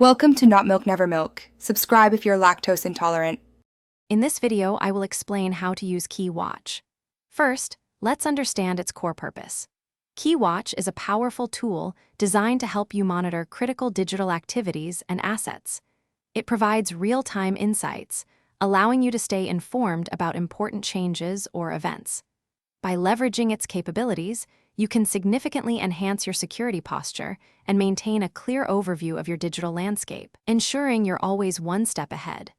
Welcome to Not Milk Never Milk. Subscribe if you're lactose intolerant. In this video, I will explain how to use Key Watch. First, let's understand its core purpose. Key Watch is a powerful tool designed to help you monitor critical digital activities and assets. It provides real-time insights, allowing you to stay informed about important changes or events. By leveraging its capabilities, you can significantly enhance your security posture and maintain a clear overview of your digital landscape, ensuring you're always one step ahead.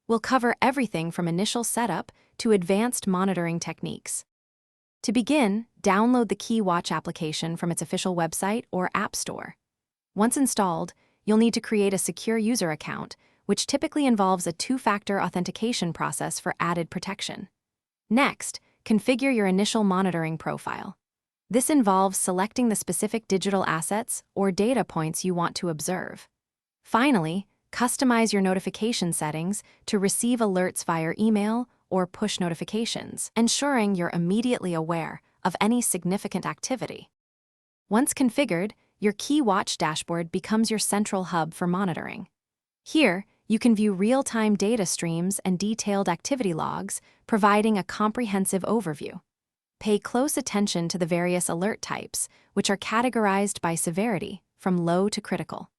We'll cover everything from initial setup to advanced monitoring techniques. To begin, download the Key Watch application from its official website or App Store. Once installed, you'll need to create a secure user account, which typically involves a two-factor authentication process for added protection. Next, configure your initial monitoring profile. This involves selecting the specific digital assets or data points you want to observe. Finally, customize your notification settings to receive alerts via email or push notifications, ensuring you're immediately aware of any significant activity. Once configured, your Key Watch dashboard becomes your central hub for monitoring. Here, you can view real-time data streams and detailed activity logs, providing a comprehensive overview. Pay close attention to the various alert types, which are categorized by severity, from low to critical.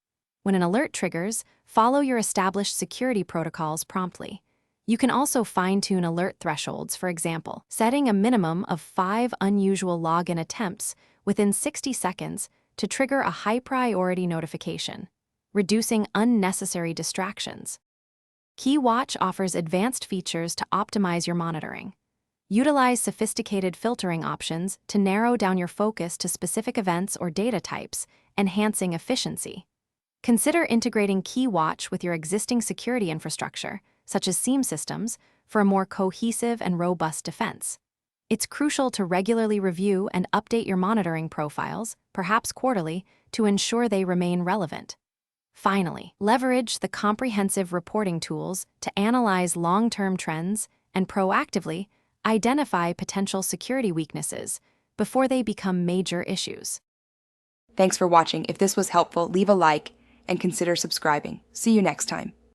When an alert triggers, follow your established security protocols promptly. You can also fine-tune alert thresholds, for example, setting a minimum of 5 unusual login attempts within 60 seconds to trigger a high-priority notification, reducing unnecessary distractions. Key Watch offers advanced features to optimize your monitoring. Utilize sophisticated filtering options to narrow down your focus to specific events or data types, enhancing efficiency. Consider integrating Key Watch with your existing security infrastructure, such as SIEM systems, for a more cohesive and robust defense. It's crucial to regularly review and update your monitoring profiles, perhaps quarterly, to ensure they remain relevant. Finally, leverage the comprehensive reporting tools to analyze long-term trends and proactively identify potential security weaknesses before they become major issues. Thanks for watching. If this was helpful, leave a like and consider subscribing. See you next time.